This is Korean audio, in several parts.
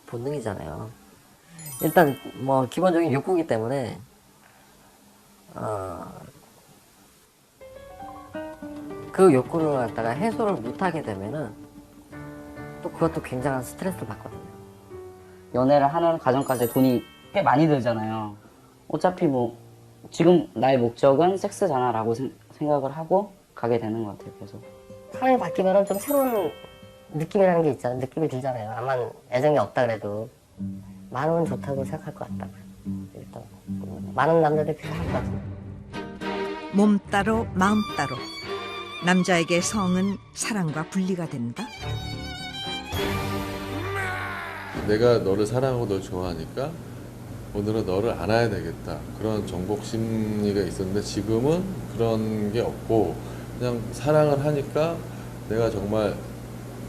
본능이잖아요. 일단 뭐 기본적인 욕구이기 때문에 그 욕구를 갖다가 해소를 못하게 되면은 또 그것도 굉장한 스트레스를 받거든요. 연애를 하는 과정까지 돈이 꽤 많이 들잖아요. 어차피 뭐 지금 나의 목적은 섹스잖아 라고 생각을 하고 가게 되는 것 같아요. 계속 사람이 바뀌면은 좀 새로운 느낌이라는 게 있잖아요. 느낌이 들잖아요. 아마 애정이 없다 그래도 많으면 좋다고 생각할 것 같다. 일단 많은 남자들이 필요할 것 같아요. 몸 따로 마음 따로. 남자에게 성은 사랑과 분리가 된다. 내가 너를 사랑하고 널 좋아하니까 오늘은 너를 안아야 되겠다. 그런 정복 심리가 있었는데 지금은 그런 게 없고 그냥 사랑을 하니까 내가 정말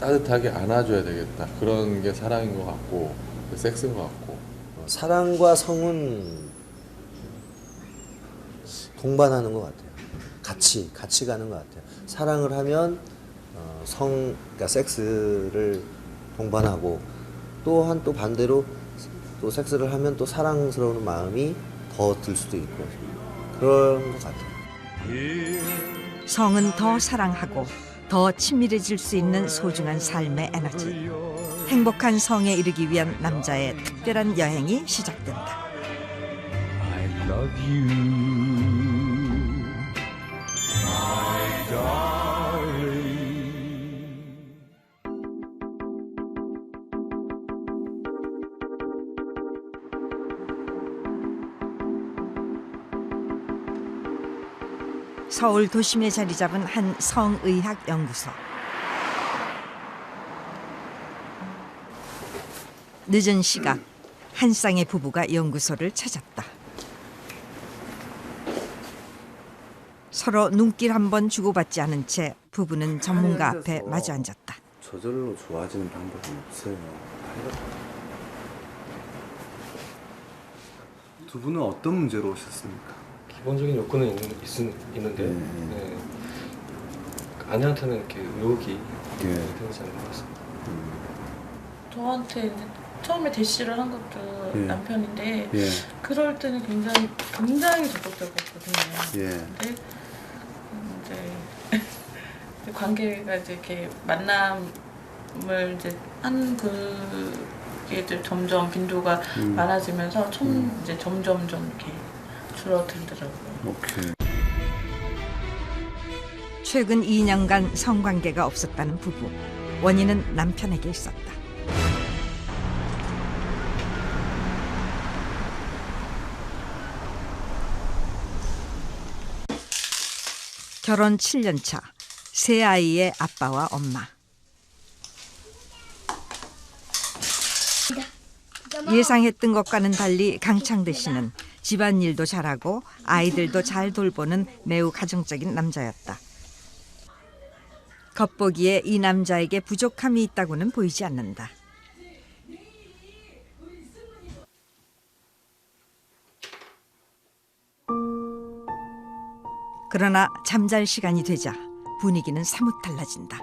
따뜻하게 안아줘야 되겠다. 그런 게 사랑인 것 같고 섹스인 것 같고. 사랑과 성은 동반하는 것 같아요. 같이 가는 것 같아요. 사랑을 하면 그러니까 섹스를 동반하고 또한 또 반대로 또 섹스를 하면 또 사랑스러운 마음이 더 들 수도 있고 그런 것 같아요. 성은 더 사랑하고 더 친밀해질 수 있는 소중한 삶의 에너지. 행복한 성에 이르기 위한 남자의 특별한 여행이 시작된다. I love you, my darling. 서울 도심에 자리 잡은 한 성의학 연구소. 늦은 시각 한 쌍의 부부가 연구소를 찾았다. 서로 눈길 한 번 주고받지 않은 채 부부는 전문가 앞에 마주 앉았다. 저절로 좋아지는 방법은 없어요. 두 분은 어떤 문제로 오셨습니까? 기본적인 욕구는 있는데 네. 아내한테는 이렇게 의욕이 되지 않는 것 같습니다. 저한테 이제 처음에 대시를 한 것도 남편인데 그럴 때는 굉장히 적극적이었거든요. 근데 이제 관계가 이제 이렇게 만남을 이제 한 그게 점점 빈도가 많아지면서 이제 점점 좀 이렇게 줄어들더라고요. 오케이. 최근 2년간 성관계가 없었다는 부부. 원인은 남편에게 있었다. 결혼 7년 차, 세 아이의 아빠와 엄마. 예상했던 것과는 달리 강창대 씨는 집안일도 잘하고 아이들도 잘 돌보는 매우 가정적인 남자였다. 겉보기에 이 남자에게 부족함이 있다고는 보이지 않는다. 그러나 잠잘 시간이 되자 분위기는 사뭇 달라진다.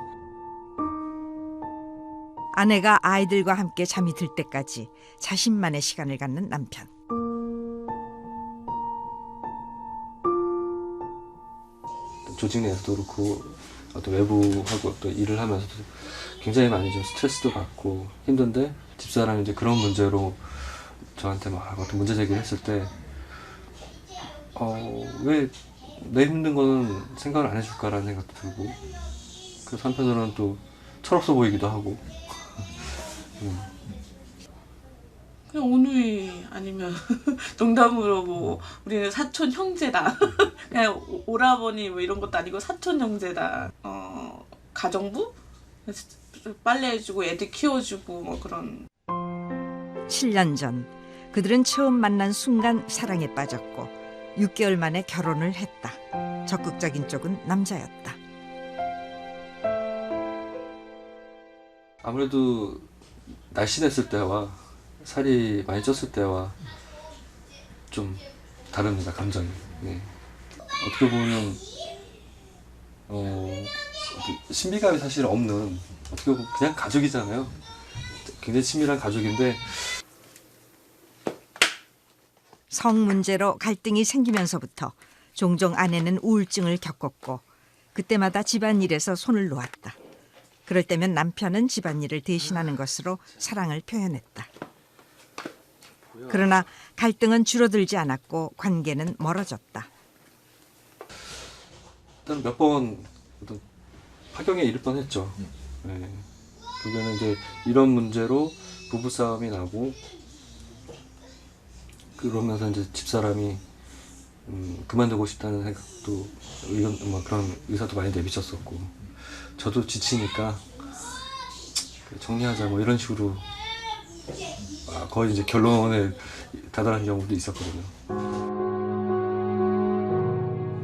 아내가 아이들과 함께 잠이 들 때까지 자신만의 시간을 갖는 남편. 조직 내에서도 그렇고 어떤 외부하고 어떤 일을 하면서도 굉장히 많이 좀 스트레스도 받고 힘든데 집사람이 이제 그런 문제로 저한테 막 어떤 문제 제기를 했을 때 왜 내 힘든 거는 생각을 안 해줄까라는 생각도 들고 그래서 한편으로는 또 철없어 보이기도 하고 그냥 온누이 아니면 농담으로 뭐 우리는 사촌 형제다. 그냥 오라버니 뭐 이런 것도 아니고 사촌 형제다. 가정부? 빨래해주고 애들 키워주고 뭐 그런. 7년 전 그들은 처음 만난 순간 사랑에 빠졌고 6개월 만에 결혼을 했다. 적극적인 쪽은 남자였다. 아무래도 날씬했을 때와 살이 많이 쪘을 때와 좀 다릅니다, 감정이. 네. 어떻게 보면 신비감이 사실 없는, 어떻게 보면 그냥 가족이잖아요. 굉장히 친밀한 가족인데 성 문제로 갈등이 생기면서부터 종종 아내는 우울증을 겪었고 그때마다 집안일에서 손을 놓았다. 그럴 때면 남편은 집안일을 대신하는 것으로 사랑을 표현했다. 그러나 갈등은 줄어들지 않았고 관계는 멀어졌다. 일단 몇 번 파경에 이를 뻔했죠. 네. 결국에는 이제 이런 문제로 부부 싸움이 나고 그러면서 이제 집사람이 그만두고 싶다는 생각도 그런 의사도 많이 내비쳤었고 저도 지치니까 정리하자 뭐 이런 식으로 거의 이제 결론에 다다른 경우도 있었거든요.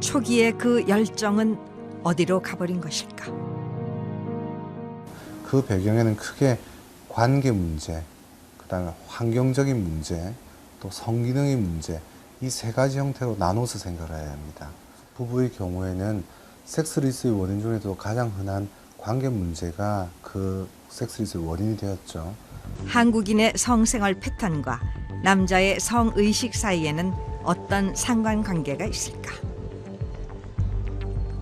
초기의 그 열정은 어디로 가버린 것일까? 그 배경에는 크게 관계 문제, 그다음에 환경적인 문제, 또 성기능의 문제, 이 세 가지 형태로 나눠서 생각을 해야 합니다. 부부의 경우에는 섹스리스의 원인 중에도 가장 흔한 관계 문제가 그 섹스리스의 원인이 되었죠. 한국인의 성생활 패턴과 남자의 성의식 사이에는 어떤 상관관계가 있을까?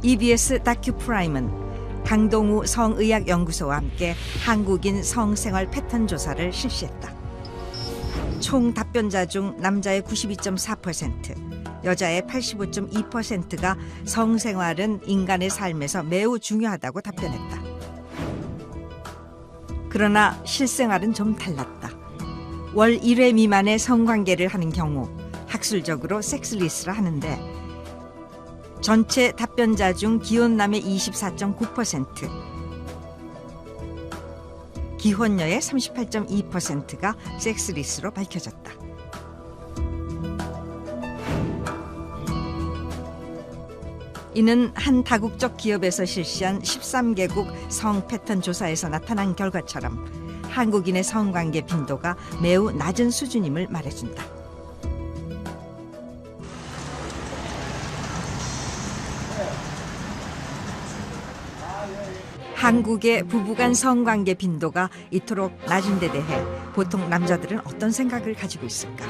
EBS 다큐프라임은 강동우 성의학연구소와 함께 한국인 성생활 패턴 조사를 실시했다. 총 답변자 중 남자의 92.4%, 여자의 85.2%가 성생활은 인간의 삶에서 매우 중요하다고 답변했다. 그러나 실생활은 좀 달랐다. 월 1회 미만의 성관계를 하는 경우 학술적으로 섹스리스라 하는데 전체 답변자 중 기혼남의 24.9%, 기혼녀의 38.2%가 섹스리스로 밝혀졌다. 이는 한 다국적 기업에서 실시한 13개국 성 패턴 조사에서 나타난 결과처럼 한국인의 성관계 빈도가 매우 낮은 수준임을 말해준다. 한국의 부부간 성관계 빈도가 이토록 낮은 데 대해 보통 남자들은 어떤 생각을 가지고 있을까?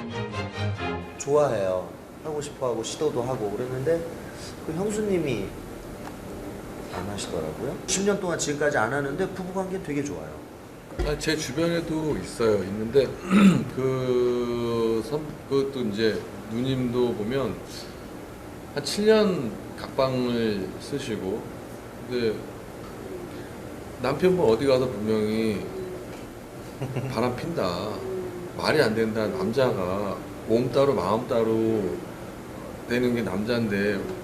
좋아해요. 하고 싶어하고 시도도 하고 그랬는데 그 형수님이 안 하시더라고요. 10년 동안 지금까지 안 하는데 부부관계는 되게 좋아요. 제 주변에도 있는데 그것도 이제 누님도 보면 한 7년 각방을 쓰시고, 근데 남편분 어디 가서 분명히 바람 핀다, 말이 안 된다, 남자가 몸 따로 마음 따로 되는 게 남자인데.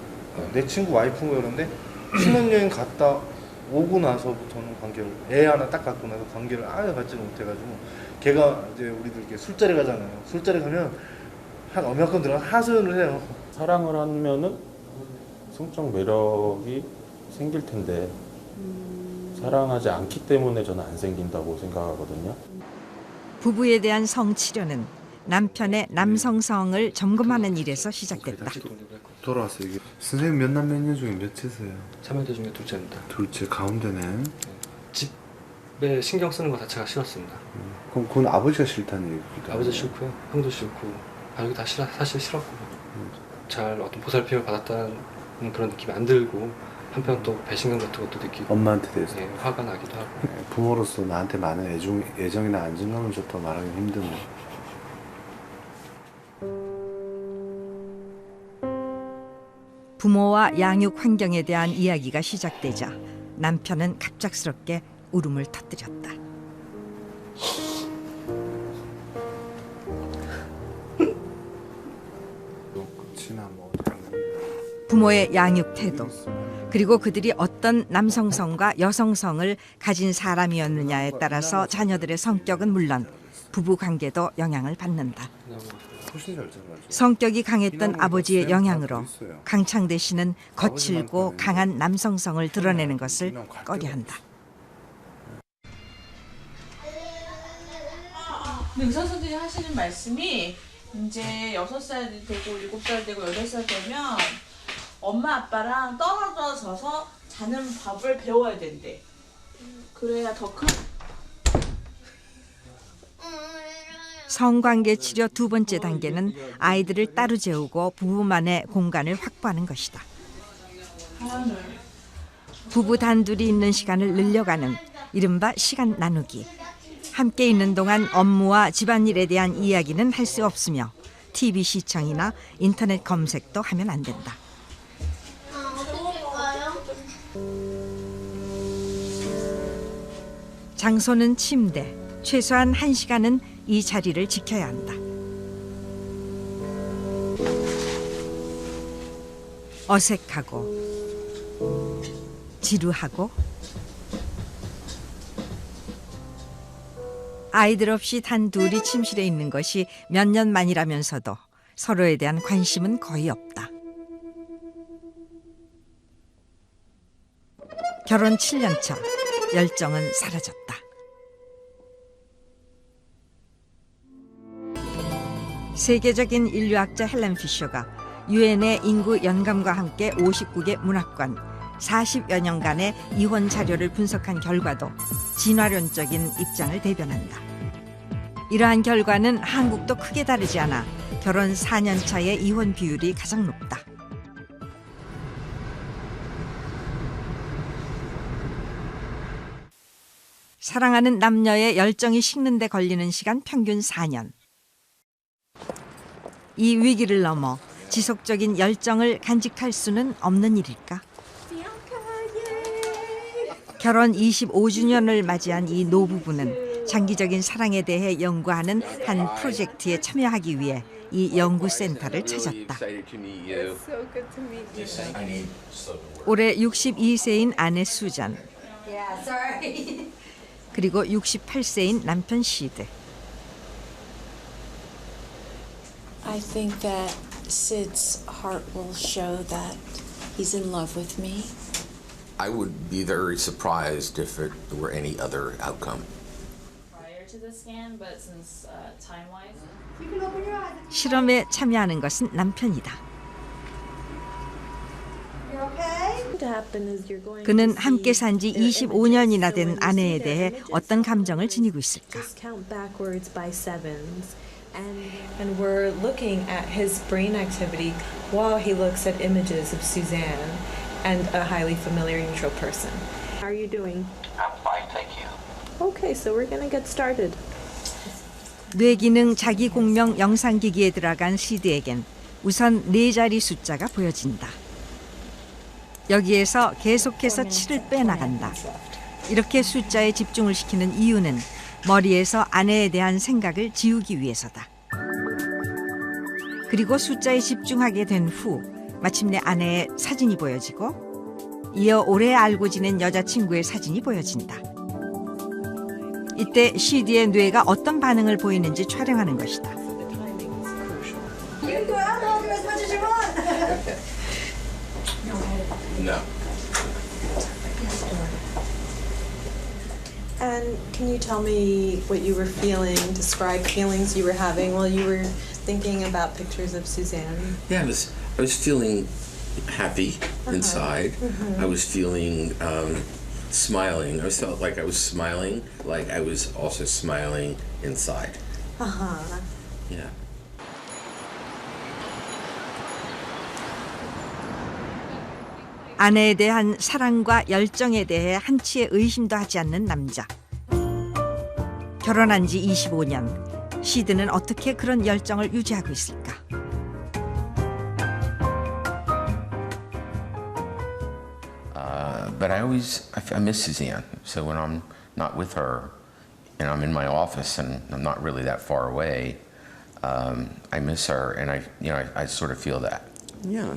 내 친구 와이프가 그런데 신혼여행 갔다 오고 나서부터는 관계를, 애 하나 딱 갖고 나서 관계를 아예 갖지를 못해가지고, 걔가 이제 우리들 이렇게 술자리 가잖아요. 술자리 가면 한 어명권 들어가 하소연을 해요. 사랑을 하면은 성적 매력이 생길 텐데 사랑하지 않기 때문에 저는 안 생긴다고 생각하거든요. 부부에 대한 성치료는 남편의 남성성을 점검하는 일에서 시작됐다. 돌아왔어요. 이게 선생님 몇 남 몇 녀 중에 몇째세요? 자매들 중에 둘째입니다. 둘째, 가운데네. 집에 신경 쓰는 것 자체가 싫었습니다. 그럼 그건 아버지가 싫다는 얘기입니다. 아버지 싫고요, 형도 싫고, 가족이 다 사실 싫었고, 잘 어떤 보살핌을 받았다는 그런 느낌이 안 들고, 한편 또 배신감 같은 것도 느끼고, 엄마한테 대해서 화가 나기도 하고. 부모로서 나한테 많은 애정이나 안정감을 줬다 말하기 힘드네. 부모와 양육 환경에 대한 이야기가 시작되자 남편은 갑작스럽게 울음을 터뜨렸다. 부모의 양육 태도, 그리고 그들이 어떤 남성성과 여성성을 가진 사람이었느냐에 따라서 자녀들의 성격은 물론 부부 관계도 영향을 받는다. 성격이 강했던 아버지의 영향으로 강창대 씨는 거칠고 강한 남성성을 드러내는 것을 꺼려한다. 근데 의사 선생님이 하시는 말씀이 이제 6살 되고 7살 되고 8살 되면 엄마 아빠랑 떨어져서 자는 법을 배워야 된대. 그래야 더 큰. 성관계 치료 두 번째 단계는 아이들을 따로 재우고 부부만의 공간을 확보하는 것이다. 부부 단둘이 있는 시간을 늘려가는 이른바 시간 나누기. 함께 있는 동안 업무와 집안일에 대한 이야기는 할 수 없으며 TV 시청이나 인터넷 검색도 하면 안 된다. 장소는 침대. 최소한 1시간은 이 자리를 지켜야 한다. 어색하고 지루하고 아이들 없이 단둘이 침실에 있는 것이 몇 년 만이라면서도 서로에 대한 관심은 거의 없다. 결혼 7년 차, 열정은 사라졌다. 세계적인 인류학자 헬렌 피셔가 유엔의 인구 연감과 함께 59개 문화권 40여 년간의 이혼 자료를 분석한 결과도 진화론적인 입장을 대변한다. 이러한 결과는 한국도 크게 다르지 않아 결혼 4년 차의 이혼 비율이 가장 높다. 사랑하는 남녀의 열정이 식는 데 걸리는 시간 평균 4년. 이 위기를 넘어 지속적인 열정을 간직할 수는 없는 일일까? 결혼 25주년을 맞이한 이 노부부는 장기적인 사랑에 대해 연구하는 한 프로젝트에 참여하기 위해 이 연구센터를 찾았다. 올해 62세인 아내 수잔, 그리고 68세인 남편 시드. I think that Sid's heart will show that he's in love with me. I would be very surprised if it were any other outcome. Prior to the scan, but since time-wise. 실험에 참여하는 것은 남편이다. 그는 함께 산 지 25년이나 된 아내에 대해 어떤 감정을 지니고 있을까? And we're looking at his brain activity while he looks at images of Suzanne and a highly familiar neutral person. How are you doing? I'm fine, thank you. Okay, so we're going to get started. 뇌기능 자기 공명 영상기기에 들어간 시드에겐 우선 4자리 숫자가 보여진다. 여기에서 계속해서 7을 빼나간다. 이렇게 숫자에 집중을 시키는 이유는 머리에서 아내에 대한 생각을 지우기 위해서다. 그리고 숫자에 집중하게 된 후 마침내 아내의 사진이 보여지고 이어 오래 알고 지낸 여자친구의 사진이 보여진다. 이때 CD의 뇌가 어떤 반응을 보이는지 촬영하는 것이다. No. And can you tell me what you were feeling, describe feelings you were having while you were thinking about pictures of Suzanne? Yeah, I was feeling happy inside. I was feeling smiling. I felt like I was smiling, like I was also smiling inside. Yeah. 아내에 대한 사랑과 열정에 대해 한치의 의심도 하지 않는 남자. 결혼한 지 25년, 시드는 어떻게 그런 열정을 유지하고 있을까? But I miss Suzanne. So when I'm not with her, and I'm in my office, and I'm not really that far away, I miss her, and I sort of feel that. Yeah.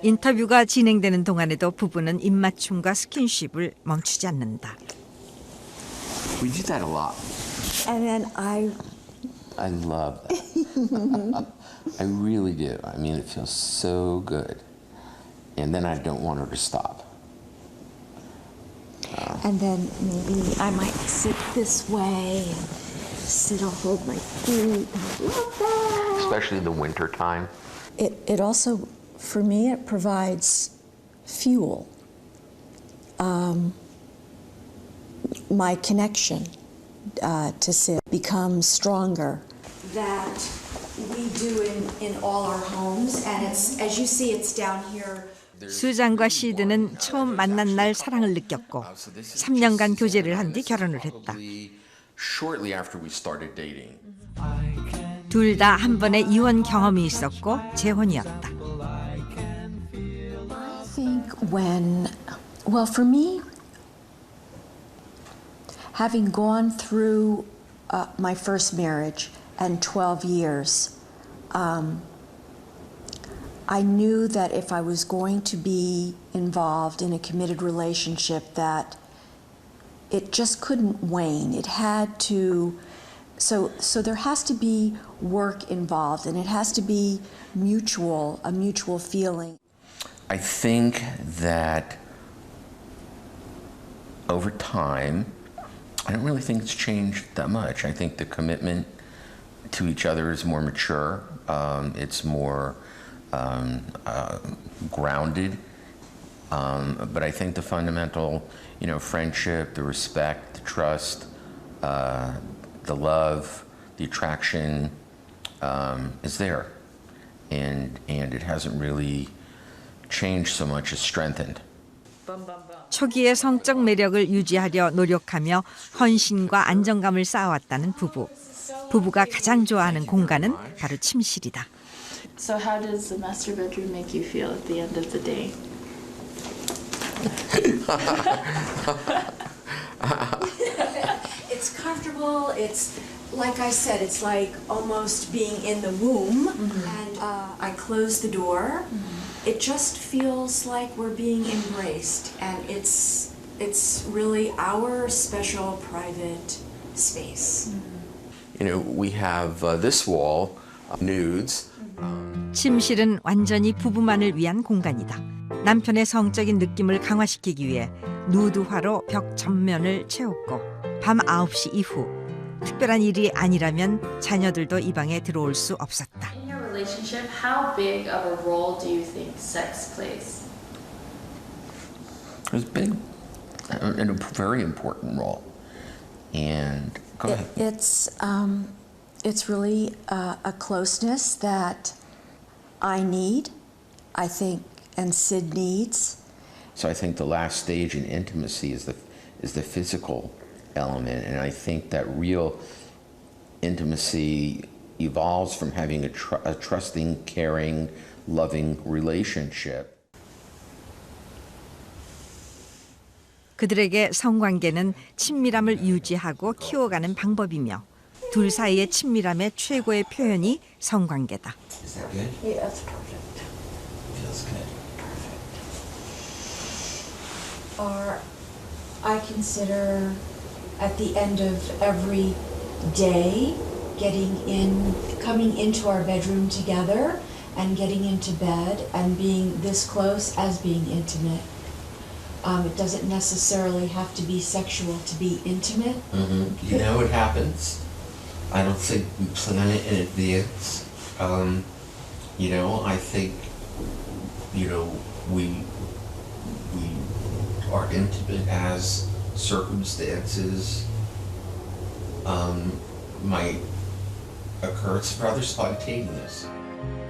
인터뷰가 진행되는 동안에도 부부는 입맞춤과 스킨십을 멈추지 않는다. We do that a lot. And then I love that. I really do. I mean, it feels so good. And then I don't want her to stop. and then maybe I might sit this way Sid, I'll hold my feet. I love that. Especially in the winter time. It also, for me, it provides fuel. My connection to Sid becomes stronger. That we do in all our homes, and it's, as you see, it's down here. 수잔과 시드는 처음 만난 날 사랑을 느꼈고 3년간 교제를 한 뒤 결혼을 했다. Shortly after we started dating. 둘 다 한 번의 이혼 경험이 있었고 재혼이었다. I think when, well, for me, having gone through my first marriage and 12 years, I knew that if I was going to be involved in a committed relationship, that it just couldn't wane. It had to, so there has to be work involved, and it has to be mutual, a mutual feeling. I think that over time, I don't really think it's changed that much. I think the commitment to each other is more mature. It's more grounded. But I think the fundamental, friendship, the respect, the trust, the love, the attraction is there. And it hasn't really changed so much, it's strengthened. 초기의 성적 매력을 유지하려 노력하며 헌신과 안정감을 쌓아왔다는 부부. 부부가 가장 좋아하는 공간은 바로 침실이다. So how does the master bedroom make you feel at the end of the day? It's comfortable. It's, like I said, it's like almost being in the womb. And I close the door. It just feels like we're being embraced, and it's really our special private space. We have this wall, nudes. 침실은 완전히 부부만을 위한 공간이다. 남편의 성적인 느낌을 강화시키기 위해 누드화로 벽 전면을 채웠고 밤 9시 이후 특별한 일이 아니라면 자녀들도 이 방에 들어올 수 없었다. In your relationship, how big of a role do you think sex plays? It's big and a very important role. And go ahead. It's really a closeness that I need, I think, and Sid needs. So I think the last stage in intimacy is the physical element, and I think that real intimacy evolves from having a trusting, caring, loving relationship. 그들에게 성관계는 친밀함을 유지하고 키워가는 방법이며 둘 사이의 친밀함의 최고의 표현이 성관계다. Is that good? Yeah, that's perfect. Feels good. Or I consider at the end of every day coming into our bedroom together and getting into bed and being this close as being intimate. It doesn't necessarily have to be sexual to be intimate. Mm-hmm. It happens. I don't think we plan it in advance. I think, we are intimate as circumstances might occur. It's rather spontaneous.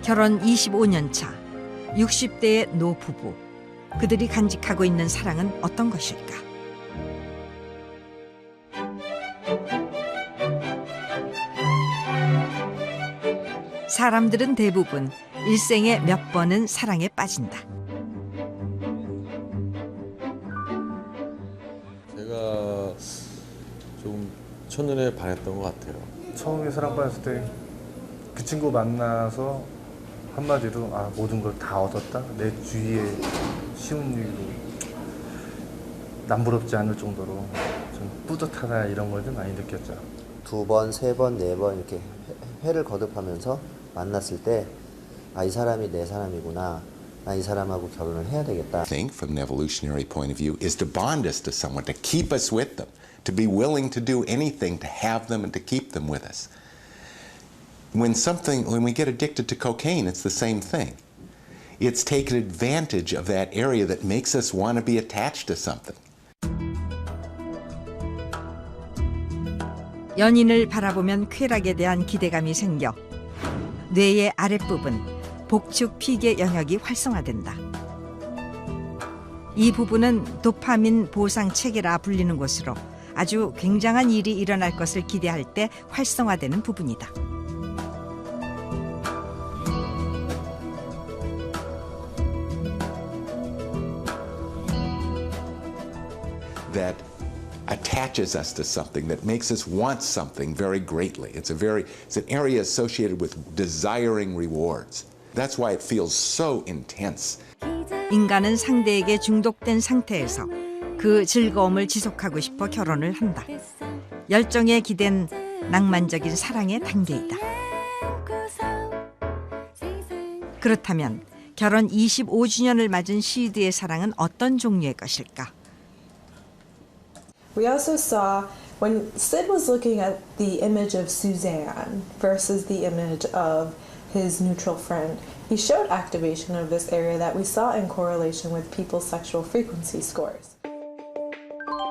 결혼 25년 차, 60대의 노부부. 그들이 간직하고 있는 사랑은 어떤 것일까? 사람들은 대부분 일생에 몇 번은 사랑에 빠진다. 제가 좀 첫눈에 반했던 것 같아요. 처음에 사랑받았을 때 그 친구 만나서 한마디로 모든 걸 다 얻었다. 내 주위에 쉬운 일도 남부럽지 않을 정도로 좀 뿌듯하다 이런 걸 좀 많이 느꼈죠. 2번, 3번, 4번 이렇게 회를 거듭하면서 만났을 때 이 사람이 내 사람이구나. 나 이 사람하고 결혼을 해야 되겠다. I think from an evolutionary point of view is to bond us to someone, to keep us with them. to be willing to do anything to have them and to keep them with us. When we get addicted to cocaine, it's the same thing. It's taken advantage of that area that makes us want to be attached to something. 연인을 바라보면 쾌락에 대한 기대감이 생겨 뇌의 아랫부분, 복축 피계 영역이 활성화된다. 이 부분은 도파민 보상 체계라 불리는 곳으로 아주 굉장한 일이 일어날 것을 기대할 때 활성화되는 부분이다. That attaches us to something, that makes us want something very greatly. It's an area associated with desiring rewards. That's why it feels so intense. 인간은 상대에게 중독된 상태에서 그 즐거움을 지속하고 싶어 결혼을 한다. 열정에 기댄 낭만적인 사랑의 단계이다. 그렇다면 결혼 25주년을 맞은 시드의 사랑은 어떤 종류의 것일까? We also saw when Sid was looking at the image of Suzanne versus the image of his neutral friend, he showed activation of this area that we saw in correlation with people's sexual frequency scores.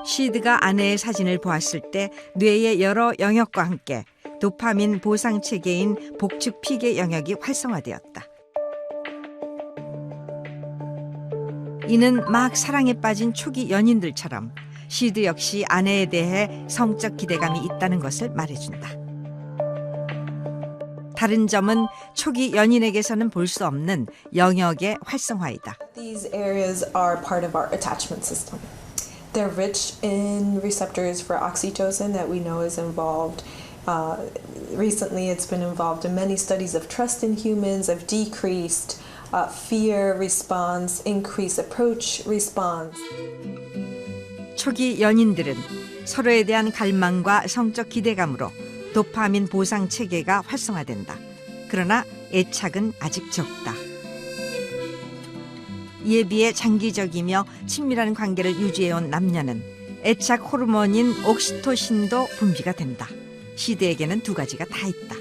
시드가 아내의 사진을 보았을 때 뇌의 여러 영역과 함께 도파민 보상 체계인 복축 피계 영역이 활성화되었다. 이는 막 사랑에 빠진 초기 연인들처럼 시드 역시 아내에 대해 성적 기대감이 있다는 것을 말해준다. 다른 점은 초기 연인에게서는 볼 수 없는 영역의 활성화이다. These areas are part of our attachment system. They're rich in receptors for oxytocin that we know is involved. Recently, it's been involved in many studies of trust in humans, of decreased fear response, increased approach response. 초기 연인들은 서로에 대한 갈망과 성적 기대감으로 도파민 보상 체계가 활성화된다. 그러나 애착은 아직 적다. 이에 비해 장기적이며 친밀한 관계를 유지해온 남녀는 애착 호르몬인 옥시토신도 분비가 된다. 시드에게는 두 가지가 다 있다.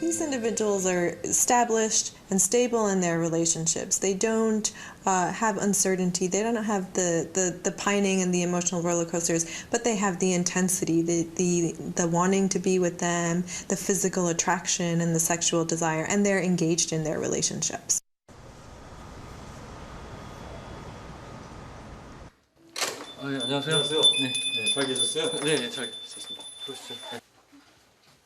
These individuals are established and stable in their relationships. They don't have uncertainty. They don't have the pining and the emotional roller coasters, but they have the intensity, the wanting to be with them, the physical attraction and the sexual desire, and they're engaged in their relationships. 안녕하세요. 네, 잘 계셨어요? 네, 잘 계셨습니다. 그러시죠.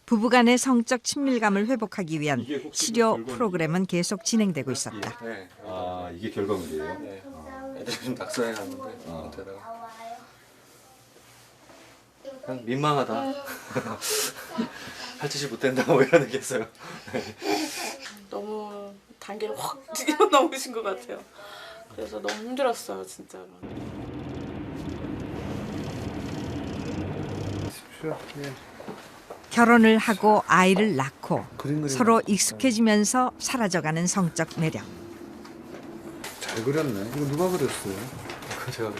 부부간의 성적 친밀감을 회복하기 위한 치료 프로그램은 계속 진행되고 있었다. 네. 아, 이게 결과물이에요? 네. 애들이 좀 낙서해 갔는데 게다가 그냥 민망하다. 할 짓이 못 된다 뭐 이런 얘기했어요. 너무 단계를 확 뛰어넘으신 것 같아요. 그래서 너무 힘들었어요, 진짜로. 결혼을 하고 아이를 낳고 서로 익숙해지면서 사라져가는 성적 매력. 잘 그렸네. 이거 누가 그렸어요? 제가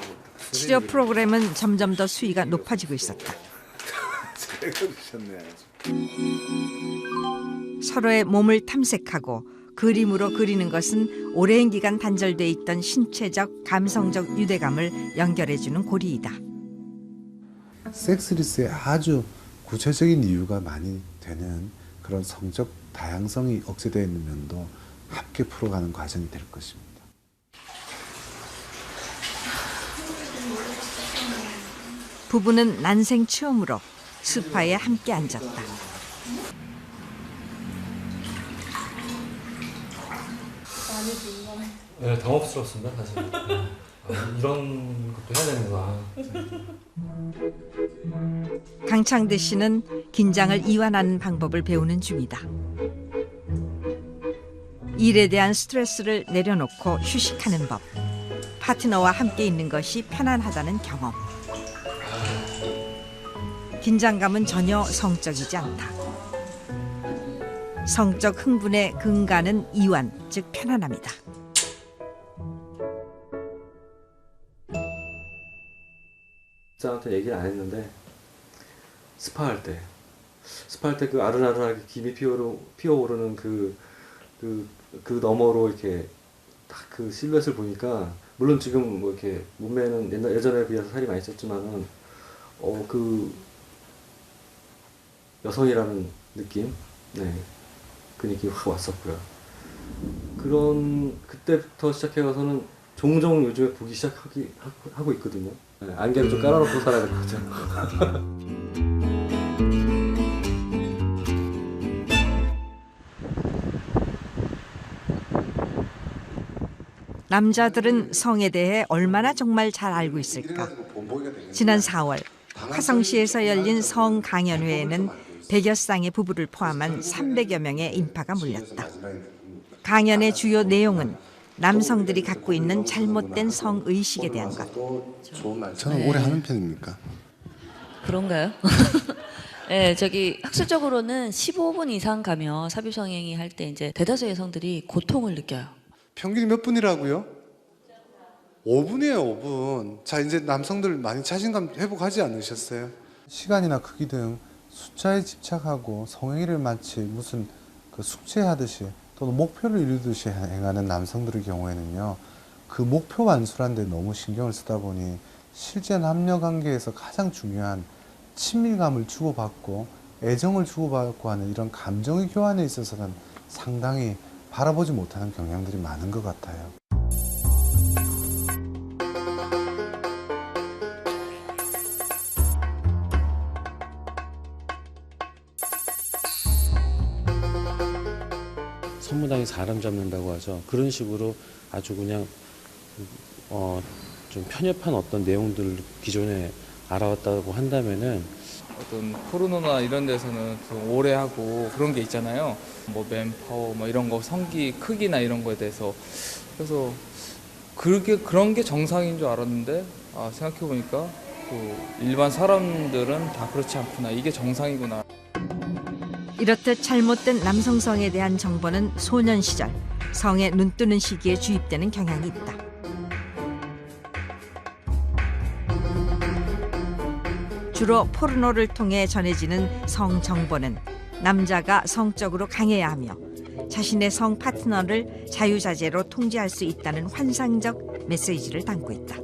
치료 프로그램은 점점 더 수위가 높아지고 있었다. 잘 그리셨네. 서로의 몸을 탐색하고 그림으로 그리는 것은 오랜 기간 단절돼 있던 신체적, 감성적 유대감을 연결해주는 고리이다. 섹스리스의 아주 구체적인 이유가 많이 되는 그런 성적 다양성이 억제되어 있는 면도 함께 풀어가는 과정이 될 것입니다. 부부는 난생 처음으로 소파에 함께 앉았다. 네, 당혹스럽습니다, 사실. 이런 것도 해야 되는구나. 강창대 씨는 긴장을 이완하는 방법을 배우는 중이다. 일에 대한 스트레스를 내려놓고 휴식하는 법. 파트너와 함께 있는 것이 편안하다는 경험. 긴장감은 전혀 성적이지 않다. 성적 흥분의 근간은 이완, 즉 편안함이다. 집사한테 얘기를 안 했는데 스파할 때 그 아른아른하게 김이 피어오르는 그 너머로 이렇게 딱 그 실루엣을 보니까 물론 지금 뭐 이렇게 몸매는 예전에 비해서 살이 많이 쪘지만은 그 여성이라는 느낌, 네, 그 느낌이 확 왔었고요. 그때부터 시작해서는 종종 요즘에 보기 하고 있거든요. 네, 안개를 좀 깔아놓고 살아야 될 것 같아요. 남자들은 성에 대해 얼마나 정말 잘 알고 있을까? 지난 4월 화성시에서 열린 성 강연회에는 100여 쌍의 부부를 포함한 300여 명의 인파가 몰렸다. 강연의 주요 내용은 남성들이 갖고 있는 잘못된 성의식에 대한 것. 저는 오래 하는 편입니까? 그런가요? 네, 학술적으로는 15분 이상 가면 사비성행위 할 때 이제 대다수 여성들이 고통을 느껴요. 평균이 몇 분이라고요? 5분이에요, 5분. 자, 이제 남성들 많이 자신감 회복하지 않으셨어요? 시간이나 크기 등 숫자에 집착하고 성행위를 마치 무슨 그 숙제하듯이 또는 목표를 이루듯이 행하는 남성들의 경우에는요, 그 목표 완수라는 데 너무 신경을 쓰다 보니 실제 남녀 관계에서 가장 중요한 친밀감을 주고받고 애정을 주고받고 하는 이런 감정의 교환에 있어서는 상당히 바라보지 못하는 경향들이 많은 것 같아요. 선무당이 사람 잡는다고 하죠. 그런 식으로 아주 그냥 좀 편협한 어떤 내용들을 기존에 알아왔다고 한다면은 어떤 포르노나 이런 데서는 좀 오래 하고 그런 게 있잖아요. 뭐 맨파워 뭐 이런 거 성기 크기나 이런 거에 대해서 그래서 그런 게 정상인 줄 알았는데 생각해 보니까 일반 사람들은 다 그렇지 않구나. 이게 정상이구나. 이렇듯 잘못된 남성성에 대한 정보는 소년 시절 성에 눈뜨는 시기에 주입되는 경향이 있다. 주로 포르노를 통해 전해지는 성 정보는 남자가 성적으로 강해야 하며 자신의 성 파트너를 자유자재로 통제할 수 있다는 환상적 메시지를 담고 있다.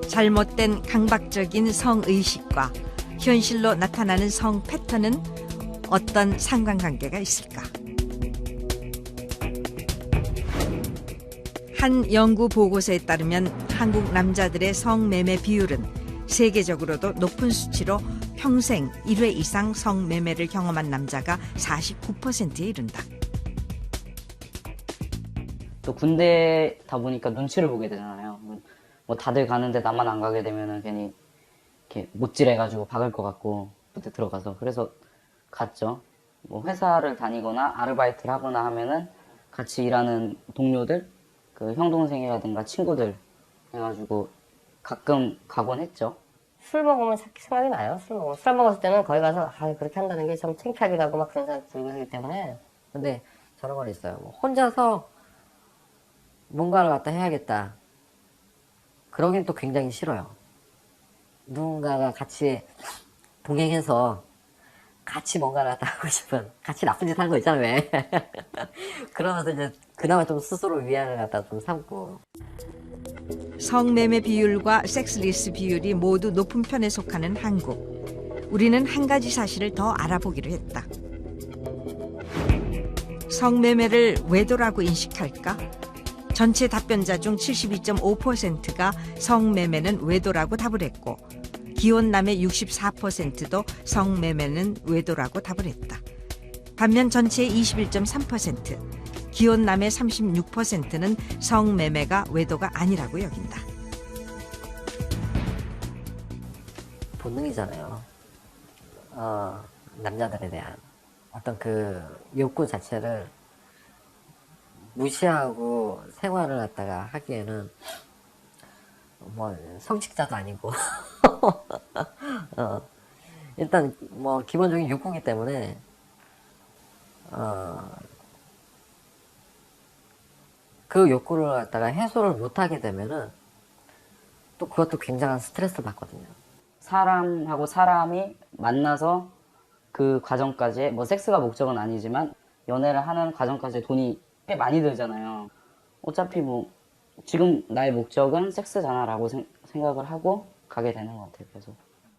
잘못된 강박적인 성의식과 현실로 나타나는 성 패턴은 어떤 상관관계가 있을까? 한 연구 보고서에 따르면 한국 남자들의 성매매 비율은 세계적으로도 높은 수치로 평생 1회 이상 성매매를 경험한 남자가 49%에 이른다. 또 군대다 보니까 눈치를 보게 되잖아요. 뭐 다들 가는데 나만 안 가게 되면은 괜히 이렇게 못질해가지고 박을 것 같고 그때 들어가서 그래서 갔죠. 뭐 회사를 다니거나 아르바이트를 하거나 하면은 같이 일하는 동료들, 그 형 동생이라든가 친구들 해가지고 가끔 가곤 했죠. 술 먹으면 생각이 나요. 술 먹었을 때는 거기 가서 그렇게 한다는 게 좀 창피하기도 하고 막 그런 생각이 들고 하기 때문에. 근데 저런 건 있어요. 뭐 혼자서 뭔가를 갖다 해야겠다. 그러긴 또 굉장히 싫어요. 누군가가 같이 동행해서 같이 뭔가를 갖다 하고 싶은, 같이 나쁜 짓 하는 거 있잖아요, 왜. 그러면서 이제 그나마 좀 스스로 위안을 갖다 좀 삼고. 성매매 비율과 섹스리스 비율이 모두 높은 편에 속하는 한국. 우리는 한 가지 사실을 더 알아보기로 했다. 성매매를 외도라고 인식할까? 전체 답변자 중 72.5%가 성매매는 외도라고 답을 했고 기혼남의 64%도 성매매는 외도라고 답을 했다. 반면 전체의 21.3%, 기혼남의 36%는 성매매가 외도가 아니라고 여긴다. 본능이잖아요. 남자들에 대한 어떤 그 욕구 자체를 무시하고 생활을 갖다가 하기에는 뭐 성직자도 아니고 일단 뭐 기본적인 욕구이기 때문에 그 욕구를 갖다가 해소를 못하게 되면은 또 그것도 굉장한 스트레스 받거든요. 사람하고 사람이 만나서 그 과정까지 뭐 섹스가 목적은 아니지만 연애를 하는 과정까지 돈이 꽤 많이 들잖아요. 어차피 뭐 지금 나의 목적은 섹스잖아라고 생각을 하고 가게 되는 것 같아요. 계속.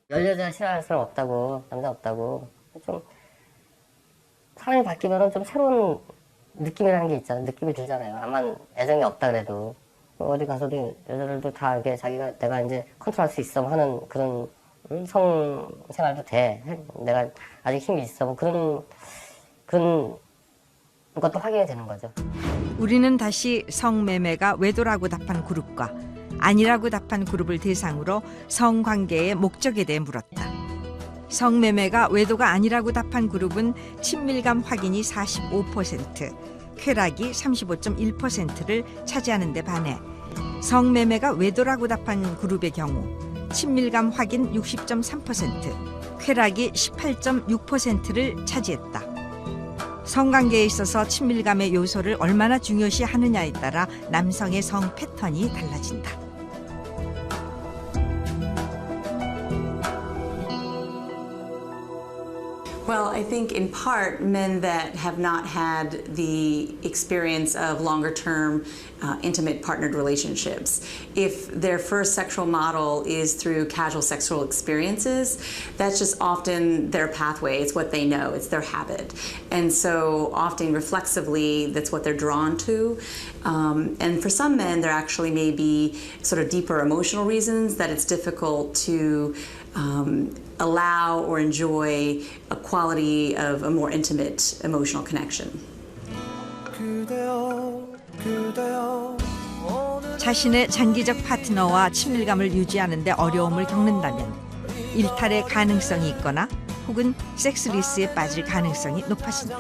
여자 싫어하는 사람 없다고, 남자 없다고. 좀 사람이 바뀌면은 좀 새로운 느낌이라는 게 있잖아요. 느낌이 들잖아요. 아마 애정이 없다 그래도 어디 가서도 여자들도 다 이렇게 자기가 내가 이제 컨트롤할 수 있어 하는 그런 성 생활도 돼. 내가 아직 힘이 있어. 뭐 그런 것도 확인이 되는 거죠. 우리는 다시 성매매가 외도라고 답한 그룹과 아니라고 답한 그룹을 대상으로 성관계의 목적에 대해 물었다. 성매매가 외도가 아니라고 답한 그룹은 친밀감 확인이 45%, 쾌락이 35.1%를 차지하는 데 반해 성매매가 외도라고 답한 그룹의 경우 친밀감 확인 60.3%, 쾌락이 18.6%를 차지했다. 성관계에 있어서 친밀감의 요소를 얼마나 중요시 하느냐에 따라 남성의 성 패턴이 달라진다. Well, I think in part men that have not had the experience of longer-term intimate partnered relationships, if their first sexual model is through casual sexual experiences, that's just often their pathway. It's what they know. It's their habit. And so often reflexively, that's what they're drawn to. And for some men, there actually may be sort of deeper emotional reasons that it's difficult to allow or enjoy a quality of a more intimate emotional connection. 자신의 장기적 파트너와 친밀감을 유지하는 데 어려움을 겪는다면 일탈의 가능성이 있거나 혹은 섹스리스에 빠질 가능성이 높아진다.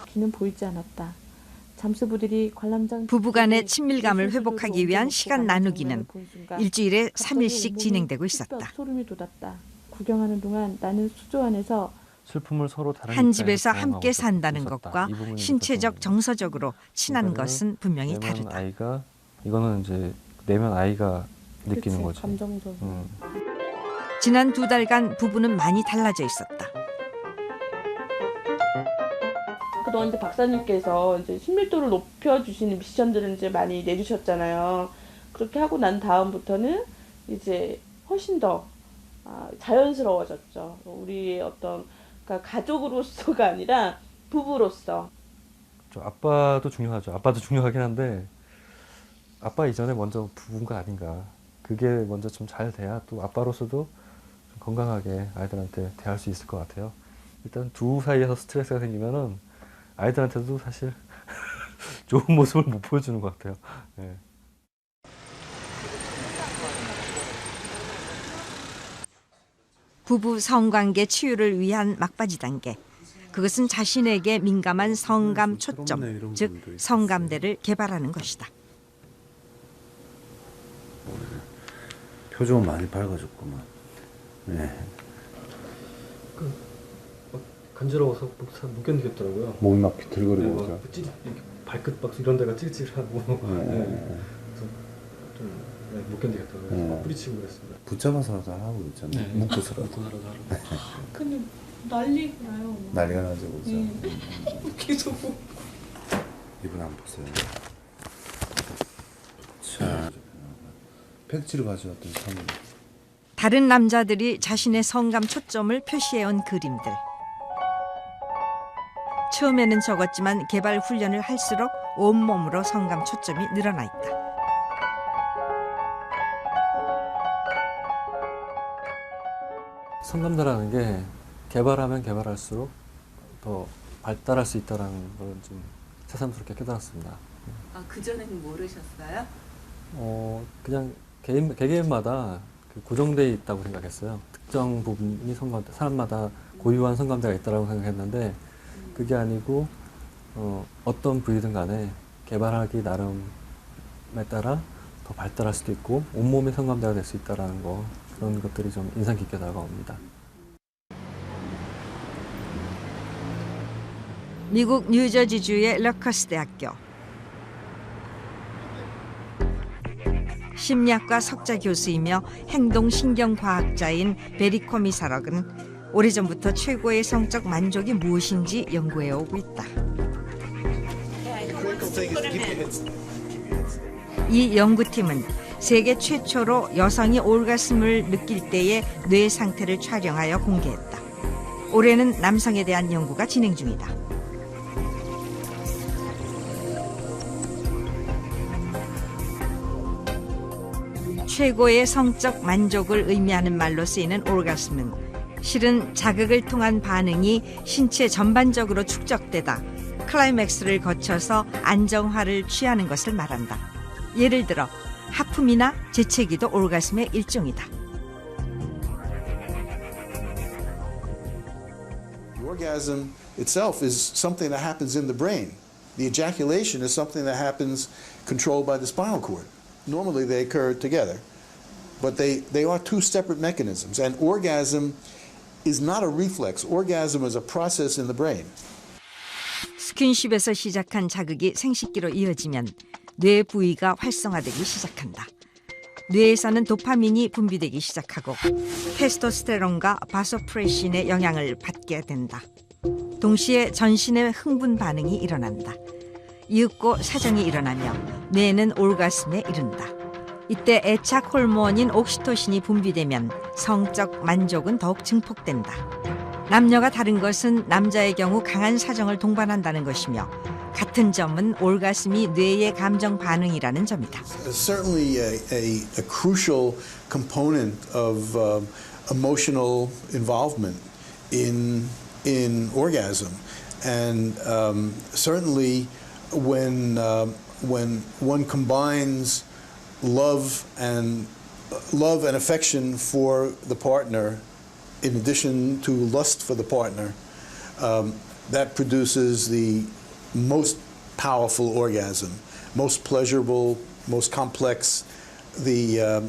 귀는 보이지 않았다. 잠수부들이 관람장 부부간의 친밀감을 회복하기 위한 시간 나누기는 일주일에 3일씩 진행되고 있었다. 소름이 돋았다. 구경하는 동안 나는 수조 안에서 슬픔을 서로 다른 한 집에서 함께 산다는 것과 신체적 정서적으로 친한 것은 분명히 다르다. 아이가 이거는 이제 내면 아이가 느끼는 거지. 감정적으로. 지난 2달간 부부는 많이 달라져 있었다. 그동안 이제 박사님께서 이제 친밀도를 높여주시는 미션들을 이제 많이 내주셨잖아요. 그렇게 하고 난 다음부터는 이제 훨씬 더 자연스러워졌죠. 우리의 어떤 그러니까 가족으로서가 아니라 부부로서. 아빠도 중요하죠. 아빠도 중요하긴 한데 아빠 이전에 먼저 부부가 아닌가. 그게 먼저 좀 잘 돼야 또 아빠로서도 좀 건강하게 아이들한테 대할 수 있을 것 같아요. 일단 두 사이에서 스트레스가 생기면은 아이들한테도 사실 좋은 모습을 못 보여주는 것 같아요. 네. 부부 성관계 치유를 위한 막바지 단계. 그것은 자신에게 민감한 성감 초점, 즉 성감대를 개발하는 것이다. 표정은 많이 밝아졌구만. 네. 간지러워서 못 견디겠더라고요. 몸이 막 비틀거리고 그러죠. 발끝 막 이런 데가 찌릿찌릿하고 그래서 좀 못 견디겠더라고요. 막 뿌리치고 그랬습니다. 붙잡아서라도 하고 있잖아요. 묶어서라도. 근데 난리가 나요. 난리가 나죠, 그죠? 계속. 이분 안 보세요. 자, 팩지를 가져왔던 선물. 다른 남자들이 자신의 성감 초점을 표시해온 그림들. 처음에는 적었지만 개발 훈련을 할수록 온몸으로 성감 초점이 늘어나 있다. 성감대라는 게 개발하면 개발할수록 더 발달할 수 있다는 걸 좀 새삼스럽게 깨달았습니다. 그전에는 모르셨어요? 그냥 개개인마다 고정되어 있다고 생각했어요. 특정 부분이 성감대, 사람마다 고유한 성감대가 있다고 생각했는데 그게 아니고 어떤 부위든 간에 개발하기 나름에 따라 더 발달할 수도 있고 온몸이 성감대가 될 수 있다는 거, 그런 것들이 좀 인상 깊게 다가옵니다. 미국 뉴저지주의 러커스 대학교 심리학과 석좌 교수이며 행동신경과학자인 베리 코미사럭은 오래전부터 최고의 성적 만족이 무엇인지 연구해 오고 있다. 이 연구팀은 세계 최초로 여성이 올가슴을 느낄 때의 뇌 상태를 촬영하여 공개했다. 올해는 남성에 대한 연구가 진행 중이다. 최고의 성적 만족을 의미하는 말로 쓰이는 올가슴은 실은 자극을 통한 반응이 신체 전반적으로 축적되다 클라이맥스를 거쳐서 안정화를 취하는 것을 말한다. 예를 들어 하품이나 재채기도 올가슴의 일종이다. The orgasm itself is something that happens in the brain. The ejaculation is something that happens controlled by the spinal cord. Normally they occur together, but they are two separate mechanisms. And orgasm is not a reflex. Orgasm is a process in the brain. 스킨십에서 시작한 자극이 생식기로 이어지면 뇌 부위가 활성화되기 시작한다. 뇌에서는 도파민이 분비되기 시작하고 테스토스테론과 바소프레신의 영향을 받게 된다. 동시에 전신의 흥분 반응이 일어난다. 이윽고 사정이 일어나며 뇌는 올가슴에 이른다. 이때 애착 호르몬인 옥시토신이 분비되면 성적 만족은 더욱 증폭된다. 남녀가 다른 것은 남자의 경우 강한 사정을 동반한다는 것이며 같은 점은 올가슴이 뇌의 감정 반응이라는 점이다. Certainly a crucial component of emotional involvement in orgasm, and certainly when one combines love and affection for the partner, in addition to lust for the partner, that produces the most powerful orgasm, most pleasurable, most complex. The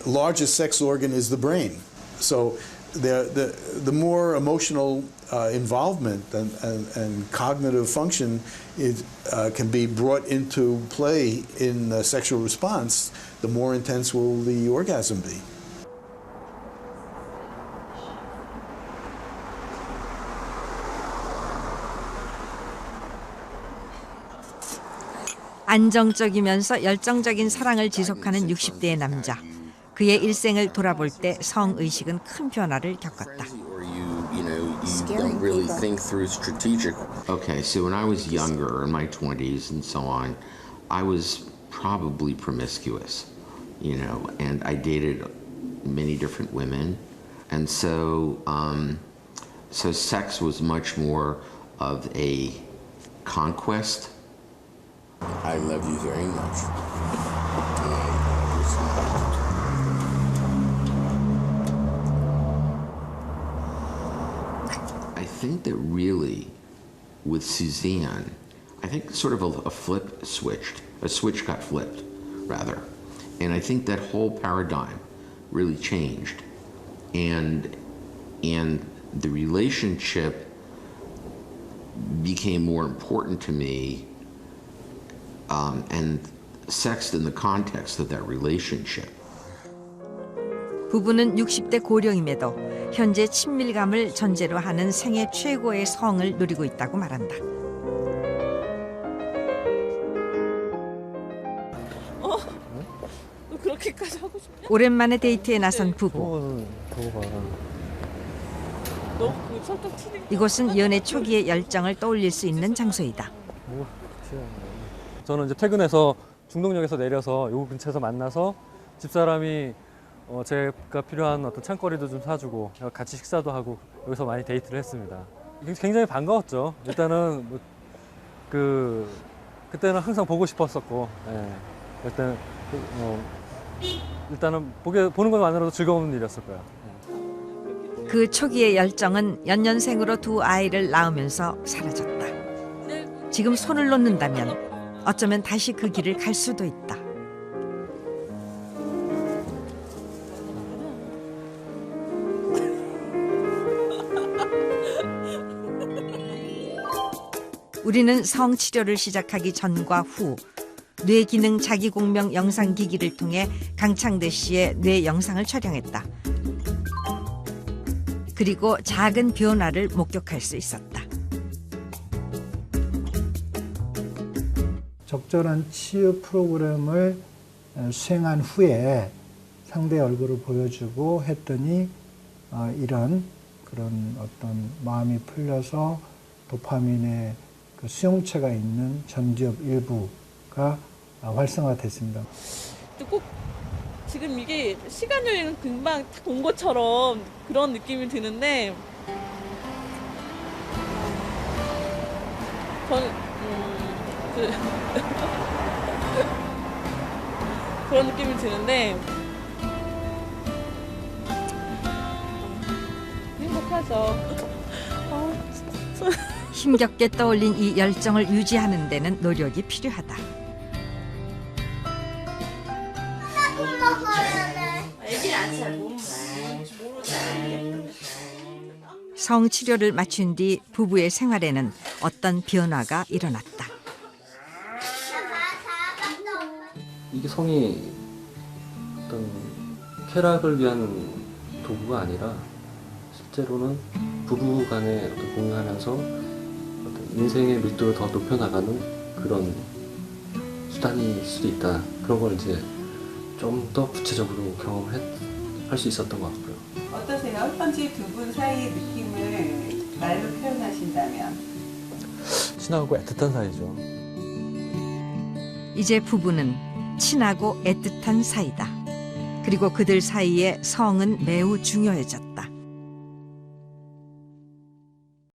largest sex organ is the brain. So the more emotional involvement and cognitive function can be brought into play in sexual response, the more intense will the orgasm be. 안정적이면서 열정적인 사랑을 지속하는 60대의 남자. 그의 일생을 돌아볼 때 성의식은 큰 변화를 겪었다. You don't really think through strategic. Okay, so when I was younger, in my 20s and so on, I was probably promiscuous, and I dated many different women, and so sex was much more of a conquest. I love you very much. I think that really, with Suzanne, I think sort of a switch got flipped, rather. And I think that whole paradigm really changed. And the relationship became more important to me, and sex in the context of that relationship. 부부는 60대 고령임에도 현재 친밀감을 전제로 하는 생애 최고의 성을 누리고 있다고 말한다. 그렇게까지 하고 싶냐? 오랜만에 데이트에 나선 부부. 너그 설득 튀는. 이곳은 연애 초기의 열정을 떠올릴 수 있는 장소이다. 저는 이제 퇴근해서 중동역에서 내려서 요 근처에서 만나서 집사람이 제가 필요한 어떤 찬거리도 좀 사주고 같이 식사도 하고 여기서 많이 데이트를 했습니다. 굉장히 반가웠죠. 일단은 그때는 항상 보고 싶었었고, 일단은 보는 것만으로도 즐거운 일이었을 거예요. 그 초기의 열정은 연년생으로 두 아이를 낳으면서 사라졌다. 지금 손을 놓는다면 어쩌면 다시 그 길을 갈 수도 있다. 우리는 성치료를 시작하기 전과 후 뇌기능 자기공명 영상기기를 통해 강창대 씨의 뇌 영상을 촬영했다. 그리고 작은 변화를 목격할 수 있었다. 적절한 치유 프로그램을 수행한 후에 상대 얼굴을 보여주고 했더니 이런 그런 어떤 마음이 풀려서 도파민의 그 수용체가 있는 전두엽 일부가 활성화됐습니다. 꼭 지금 이게 시간 여행은 금방 탁 온 것처럼 그런 느낌이 드는데 저는 그런 느낌이 드는데 행복하죠. 힘겹게 떠올린 이 열정을 유지하는 데는 노력이 필요하다. 성치료를 마친 뒤 부부의 생활에는 어떤 변화가 일어났다. 이게 성이 어떤 쾌락을 위한 도구가 아니라 실제로는 부부 간에 어떤 공유하면서 어떤 인생의 밀도를 더 높여나가는 그런 수단일 수도 있다. 그런 걸 이제 좀 더 구체적으로 경험할 수 있었던 것 같고요. 어떠세요? 현재 두 분 사이의 느낌을 말로 표현하신다면? 친하고 애틋한 사이죠. 이제 부부는 친하고 애틋한 사이다. 그리고 그들 사이에 성은 매우 중요해졌다.